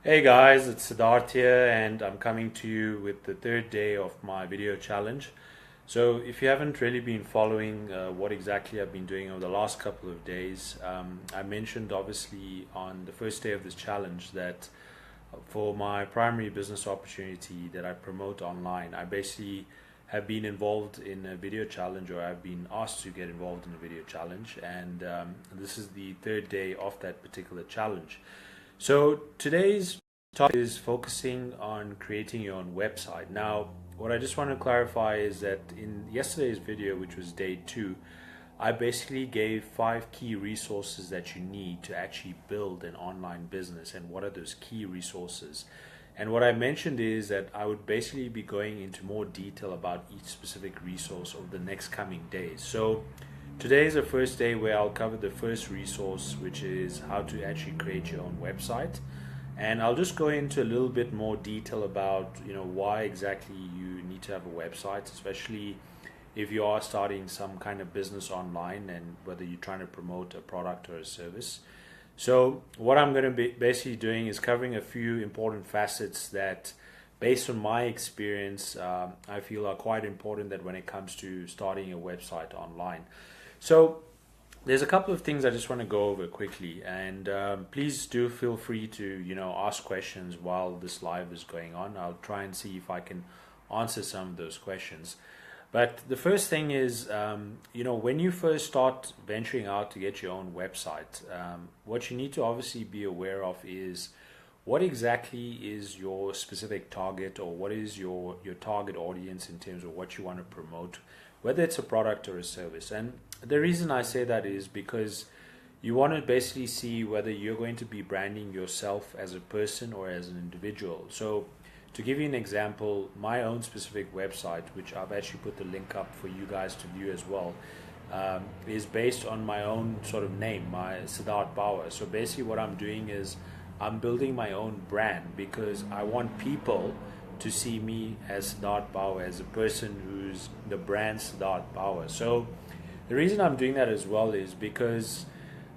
Hey guys, it's Siddharth here, and I'm coming to you with the third day of my video challenge. So, if you haven't really been following what exactly I've been doing over the last couple of days, I mentioned obviously on the first day of this challenge that for my primary business opportunity that I promote online, I basically have been involved in a video challenge, or I've been asked to get involved in a video challenge, and this is the third day of that particular challenge. So today's topic is focusing on creating your own website. Now, what I just want to clarify is that in yesterday's video, which was day two, I basically gave 5 key resources that you need to actually build an online business, and what are those key resources. And what I mentioned is that I would basically be going into more detail about each specific resource over the next coming days. So today is the first day where I'll cover the first resource, which is how to actually create your own website. And I'll just go into a little bit more detail about, why exactly you need to have a website, especially if you are starting some kind of business online and whether you're trying to promote a product or a service. So what I'm going to be basically doing is covering a few important facets that, based on my experience, I feel are quite important that when it comes to starting a website online. So there's a couple of things I just want to go over quickly, and please do feel free to ask questions while this live is going on. I'll try and see if I can answer some of those questions. But the first thing is, when you first start venturing out to get your own website, what you need to obviously be aware of is what exactly is your specific target, or what is your target audience in terms of what you want to promote, whether it's a product or a service. And the reason I say that is because you want to basically see whether you're going to be branding yourself as a person or as an individual. So to give you an example, my own specific website, which I've actually put the link up for you guys to view as well, is based on my own sort of name, my Siddharth Bauer. So basically what I'm doing is I'm building my own brand because I want people to see me as Siddharth Bauer, as a person who's the brand Siddharth Bauer. So the reason I'm doing that as well is because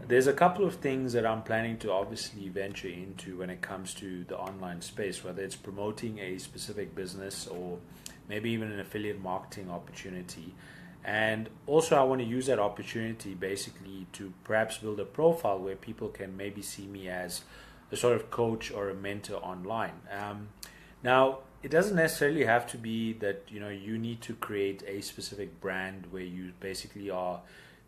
there's a couple of things that I'm planning to obviously venture into when it comes to the online space, whether it's promoting a specific business or maybe even an affiliate marketing opportunity. And also I want to use that opportunity basically to perhaps build a profile where people can maybe see me as a sort of coach or a mentor online. Now, it doesn't necessarily have to be that you need to create a specific brand where you basically are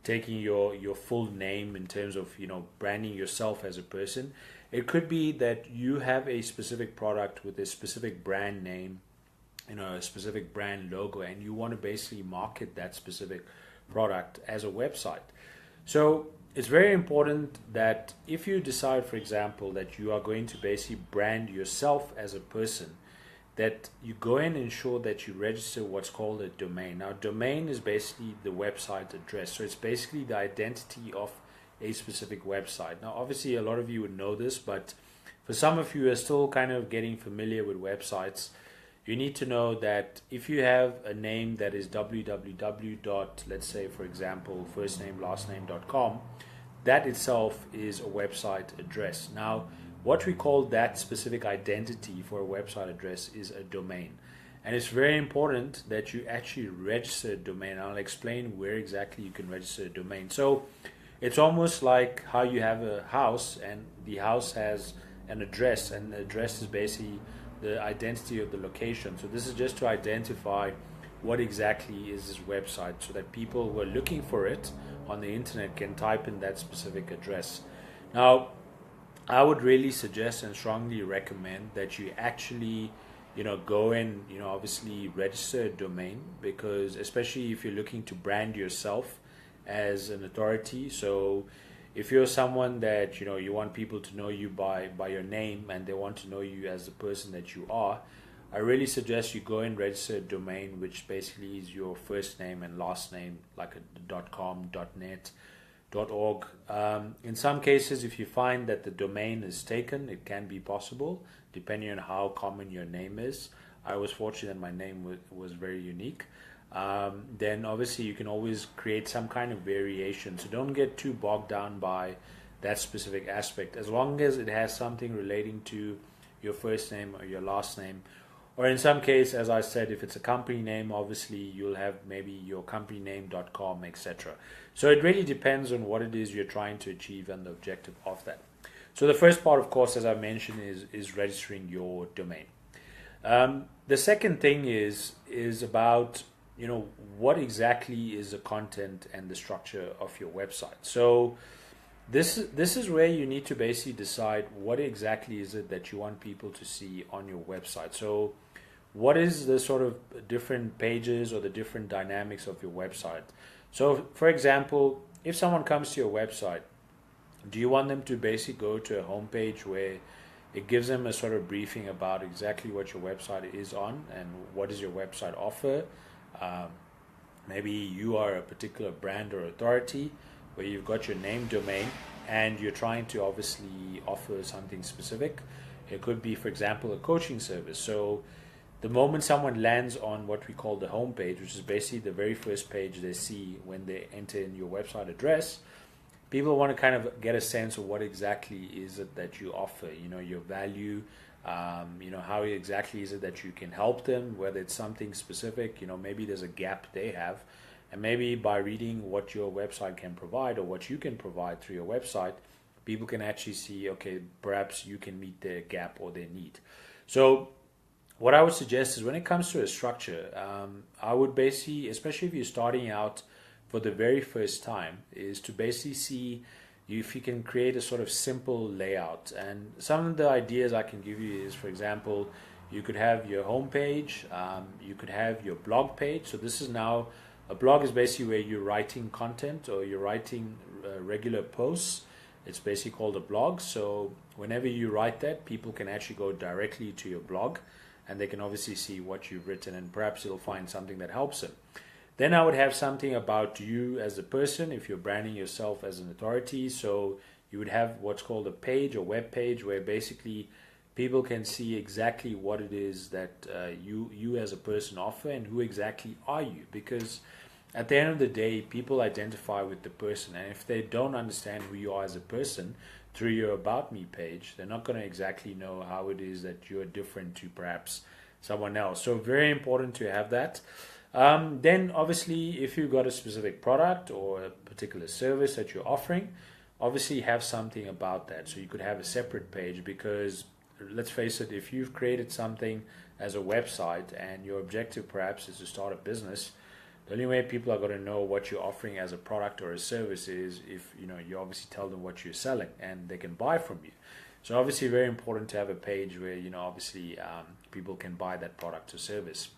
taking your full name in terms of branding yourself as a person. It could be that you have a specific product with a specific brand name, a specific brand logo, and you want to basically market that specific product as a website. So it's very important that if you decide, for example, that you are going to basically brand yourself as a person, that you go in and ensure that you register what's called a domain. Now, domain is basically the website address. So it's basically the identity of a specific website. Now, obviously, a lot of you would know this, but for some of you who are still kind of getting familiar with websites, you need to know that if you have a name that is www. Let's say, for example, firstname.lastname.com, that itself is a website address. Now, what we call that specific identity for a website address is a domain. And it's very important that you actually register a domain. I'll explain where exactly you can register a domain. So it's almost like how you have a house and the house has an address, and the address is basically the identity of the location. So this is just to identify what exactly is this website, so that people who are looking for it on the internet can type in that specific address. Now, I would really suggest and strongly recommend that you actually, go and, obviously register a domain, because especially if you're looking to brand yourself as an authority. So if you're someone that, you want people to know you by your name, and they want to know you as the person that you are, I really suggest you go and register a domain, which basically is your first name and last name, like a .com, .net, .org. In some cases, if you find that the domain is taken, it can be possible, depending on how common your name is. I was fortunate that my name was very unique. Then obviously you can always create some kind of variation. So don't get too bogged down by that specific aspect. As long as it has something relating to your first name or your last name. Or in some case, as I said, if it's a company name, obviously you'll have maybe your companyname.com, etc. So it really depends on what it is you're trying to achieve and the objective of that. So the first part, of course, as I mentioned, is registering your domain. The second thing is about, you know, what exactly is the content and the structure of your website. So this is where you need to basically decide what exactly is it that you want people to see on your website. So what is the sort of different pages or the different dynamics of your website? So for example, if someone comes to your website, do you want them to basically go to a homepage where it gives them a sort of briefing about exactly what your website is on and what does your website offer? Um, Maybe you are a particular brand or authority where you've got your name domain and you're trying to obviously offer something specific. It could be, for example, a coaching service. So the moment someone lands on what we call the home page, which is basically the very first page they see when they enter in your website address, people want to kind of get a sense of what exactly is it that you offer, you know, your value, you know, how exactly is it that you can help them, whether it's something specific, you know, maybe there's a gap they have. And maybe by reading what your website can provide or what you can provide through your website, people can actually see, okay, perhaps you can meet their gap or their need. So what I would suggest is when it comes to a structure, I would basically, especially if you're starting out for the very first time, is to basically see if you can create a sort of simple layout. And some of the ideas I can give you is, for example, you could have your home page, you could have your blog page. So this is now, a blog is basically where you're writing content or you're writing regular posts. It's basically called a blog. So whenever you write that, people can actually go directly to your blog and they can obviously see what you've written and perhaps they'll find something that helps them. Then I would have something about you as a person if you're branding yourself as an authority. So you would have what's called a page or web page where basically people can see exactly what it is that you as a person offer and who exactly are you. Because at the end of the day, people identify with the person, and if they don't understand who you are as a person through your About Me page, they're not going to exactly know how it is that you're different to perhaps someone else. So very important to have that. Then obviously if you've got a specific product or a particular service that you're offering, obviously have something about that. So you could have a separate page because let's face it, if you've created something as a website and your objective perhaps is to start a business, the only way people are going to know what you're offering as a product or a service is if you obviously tell them what you're selling and they can buy from you. So obviously very important to have a page where obviously people can buy that product or service.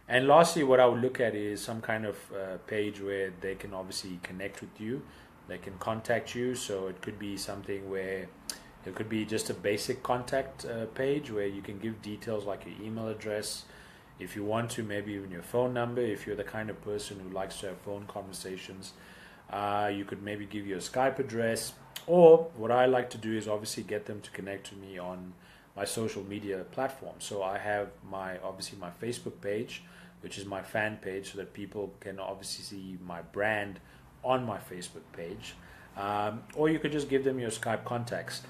And lastly, what I would look at is some kind of page where they can obviously connect with you, they can contact you. So it could be something where it could be just a basic contact page where you can give details like your email address, if you want to, maybe even your phone number. If you're the kind of person who likes to have phone conversations, you could maybe give your Skype address. Or what I like to do is obviously get them to connect to me on my social media platforms. So I have my Facebook page, which is my fan page, so that people can obviously see my brand on my Facebook page. Or you could just give them your Skype contacts.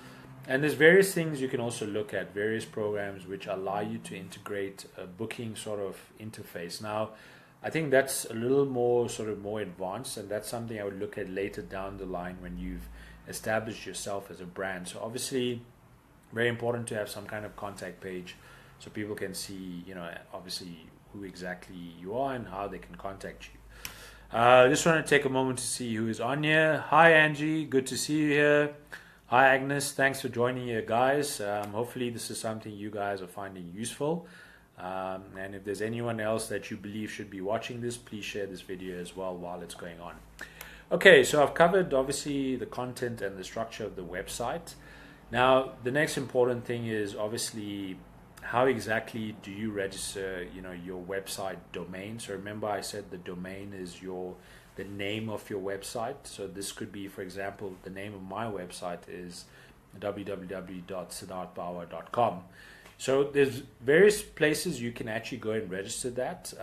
And there's various things you can also look at, various programs which allow you to integrate a booking sort of interface. Now, I think that's a little more advanced, and that's something I would look at later down the line when you've established yourself as a brand. So obviously, very important to have some kind of contact page so people can see, obviously who exactly you are and how they can contact you. I just want to take a moment to see who is on here. Hi, Angie. Good to see you here. Hi, Agnes. Thanks for joining here, guys. Hopefully this is something you guys are finding useful. And if there's anyone else that you believe should be watching this, please share this video as well while it's going on. Okay, so I've covered obviously the content and the structure of the website. Now, the next important thing is obviously how exactly do you register, your website domain. So remember I said the domain is the name of your website. So this could be, for example, the name of my website is www.siddharthbauer.com. So there's various places you can actually go and register that.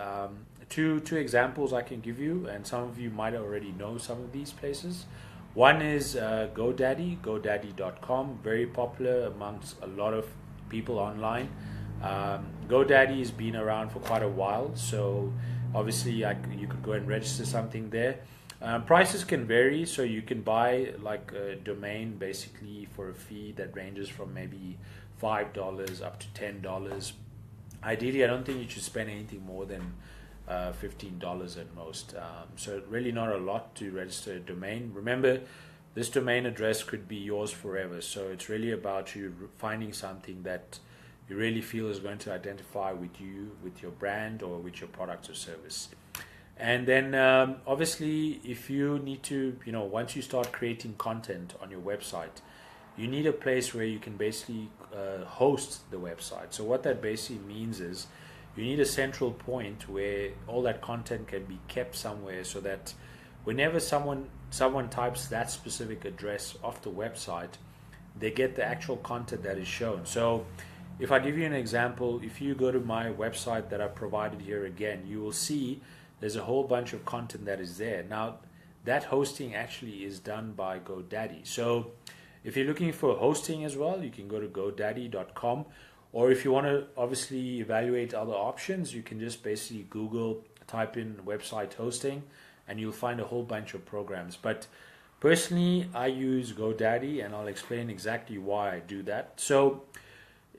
Two examples I can give you, and some of you might already know some of these places. One is GoDaddy, godaddy.com, very popular amongst a lot of people online. GoDaddy has been around for quite a while, so obviously you could go and register something there. Prices can vary, so you can buy like a domain basically for a fee that ranges from maybe $5 up to $10. Ideally, I don't think you should spend anything more than $15 at most. So really not a lot to register a domain. Remember, this domain address could be yours forever. So it's really about you finding something that you really feel is going to identify with you, with your brand, or with your product or service. And then obviously, if you need to, once you start creating content on your website, you need a place where you can basically host the website. So what that basically means is you need a central point where all that content can be kept somewhere, so that whenever someone types that specific address off the website, they get the actual content that is shown. So if I give you an example, if you go to my website that I've provided here again, you will see there's a whole bunch of content that is there. Now, that hosting actually is done by GoDaddy. So if you're looking for hosting as well, you can go to godaddy.com. Or if you want to obviously evaluate other options, you can just basically Google, type in website hosting, and you'll find a whole bunch of programs. But personally, I use GoDaddy, and I'll explain exactly why I do that. So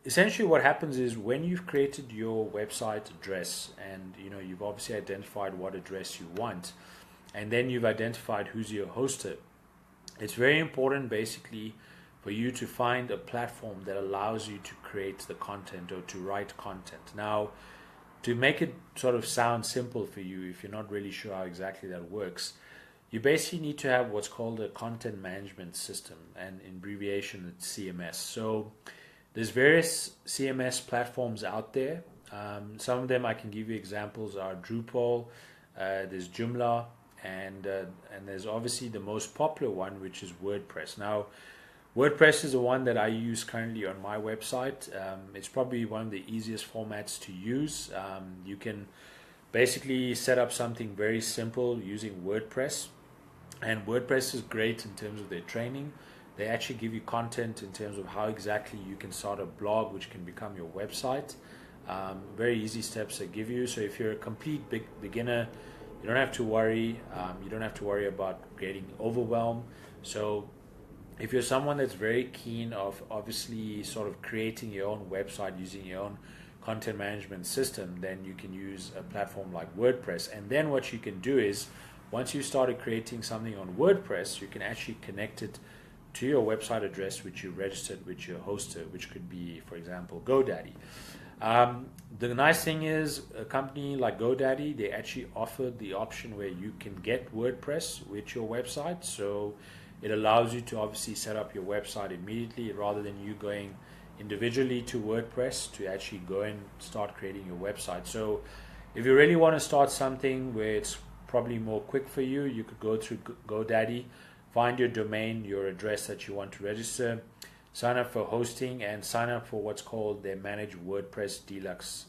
essentially what happens is when you've created your website address, and you've obviously identified what address you want, and then you've identified who's your hoster, it's very important basically for you to find a platform that allows you to create the content or to write content. Now, to make it sort of sound simple for you, if you're not really sure how exactly that works, you basically need to have what's called a content management system, and in abbreviation it's CMS. So there's various CMS platforms out there. Some of them I can give you examples are Drupal, there's Joomla, and there's obviously the most popular one, which is WordPress. Now, WordPress is the one that I use currently on my website. It's probably one of the easiest formats to use. You can basically set up something very simple using WordPress, and WordPress is great in terms of their training. They actually give you content in terms of how exactly you can start a blog which can become your website. Very easy steps they give you. So if you're a complete beginner, you don't have to worry. You don't have to worry about getting overwhelmed. So if you're someone that's very keen of obviously sort of creating your own website using your own content management system, then you can use a platform like WordPress. And then what you can do is, once you started creating something on WordPress, you can actually connect it to your website address which you registered with your hoster, which could be, for example, GoDaddy. The nice thing is, a company like GoDaddy, they actually offer the option where you can get WordPress with your website. So it allows you to obviously set up your website immediately, rather than you going individually to WordPress to actually go and start creating your website. So if you really want to start something where it's probably more quick for you, you could go through GoDaddy, find your domain, your address that you want to register, sign up for hosting, and sign up for what's called their Managed WordPress Deluxe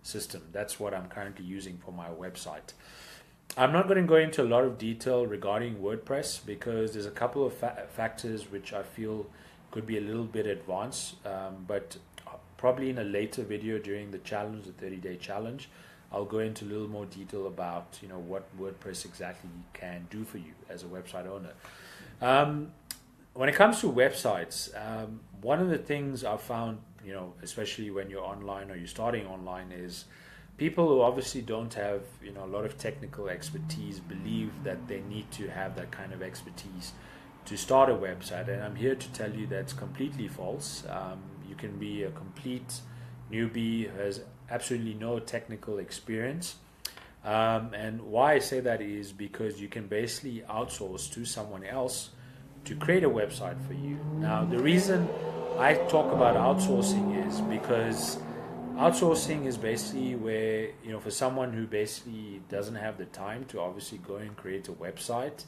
system. That's what I'm currently using for my website. I'm not going to go into a lot of detail regarding WordPress because there's a couple of factors which I feel could be a little bit advanced, but probably in a later video during the challenge, the 30-day challenge, I'll go into a little more detail about what WordPress exactly can do for you as a website owner. When it comes to websites, one of the things I've found, especially when you're online or you're starting online, is people who obviously don't have a lot of technical expertise believe that they need to have that kind of expertise to start a website, and I'm here to tell you that's completely false. You can be a complete newbie who has absolutely no technical experience, and why I say that is because you can basically outsource to someone else to create a website for you. Now, the reason I talk about outsourcing is because outsourcing is basically where, for someone who basically doesn't have the time to obviously go and create a website,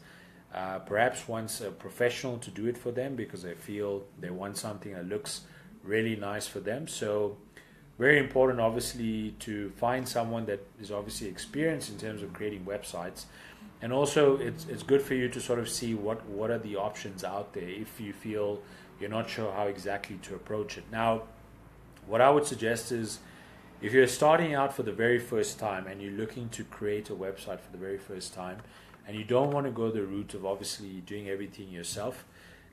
perhaps wants a professional to do it for them because they feel they want something that looks really nice for them. So very important obviously to find someone that is obviously experienced in terms of creating websites. And also it's good for you to sort of see what are the options out there if you feel you're not sure how exactly to approach it. Now, what I would suggest is, if you're starting out for the very first time and you're looking to create a website for the very first time, and you don't want to go the route of obviously doing everything yourself,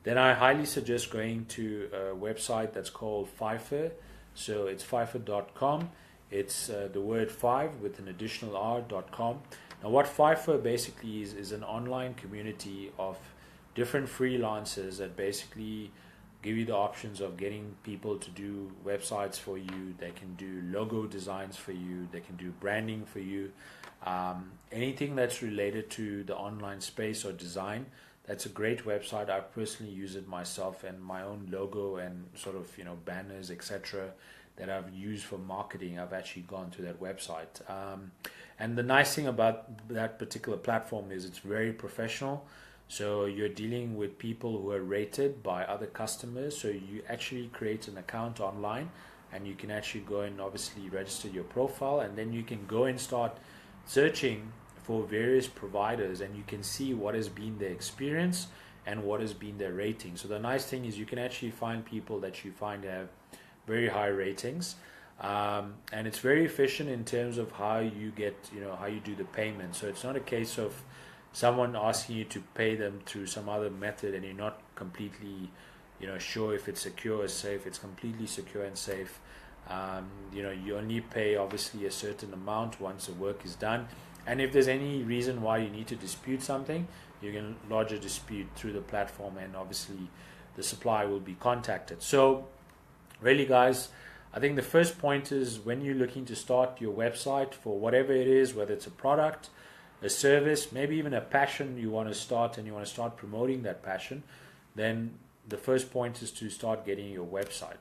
then I highly suggest going to a website that's called Fiverr. So it's fiverr.com. It's the word 5 with an additional r.com. Now, what Fiverr basically is an online community of different freelancers that basically give you the options of getting people to do websites for you. They can do logo designs for you. They can do branding for you. Anything that's related to the online space or design, that's a great website. I personally use it myself, and my own logo and sort of banners, etc., that I've used for marketing, I've actually gone to that website. And the nice thing about that particular platform is it's very professional. So you're dealing with people who are rated by other customers. So you actually create an account online, and you can actually go and obviously register your profile, and then you can go and start searching for various providers, and you can see what has been their experience and what has been their rating. So the nice thing is you can actually find people that you find have very high ratings, and it's very efficient in terms of how you get, how you do the payment. So it's not a case of someone asking you to pay them through some other method and you're not completely sure if it's secure or safe. It's completely secure and safe. You only pay obviously a certain amount once the work is done, and if there's any reason why you need to dispute something, you can lodge a dispute through the platform, and obviously the supplier will be contacted. So really, guys, I think the first point is, when you're looking to start your website for whatever it is, whether it's a product, a service, maybe even a passion you want to start, and you want to start promoting that passion, then the first point is to start getting your website.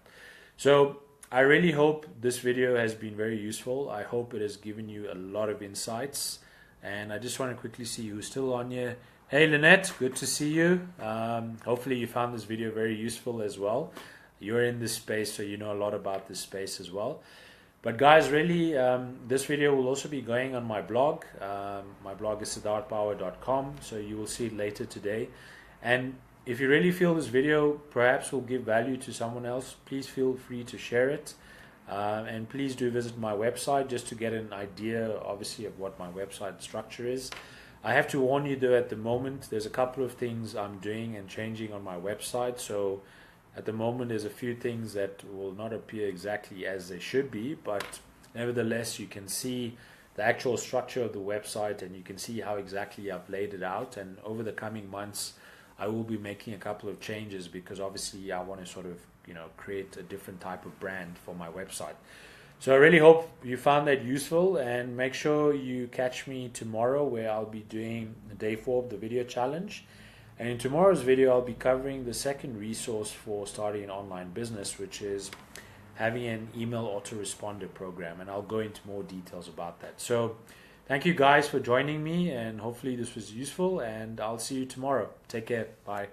So I really hope this video has been very useful. I hope it has given you a lot of insights, and I just want to quickly see who's still on here. Hey Lynette, good to see you. Hopefully you found this video very useful as well. You're in this space, so you know a lot about this space as well. But guys, really, this video will also be going on my blog. My blog is siddharthpower.com, so you will see it later today. And if you really feel this video perhaps will give value to someone else, please feel free to share it. And please do visit my website just to get an idea, obviously, of what my website structure is. I have to warn you though, at the moment, there's a couple of things I'm doing and changing on my website. So at the moment, there's a few things that will not appear exactly as they should be, but nevertheless, you can see the actual structure of the website, and you can see how exactly I've laid it out. And over the coming months, I will be making a couple of changes, because obviously I want to sort of create a different type of brand for my website. So I really hope you found that useful, and make sure you catch me tomorrow, where I'll be doing day 4 of the video challenge. And in tomorrow's video, I'll be covering the second resource for starting an online business, which is having an email autoresponder program, and I'll go into more details about that. So thank you guys for joining me, and hopefully this was useful, and I'll see you tomorrow. Take care. Bye.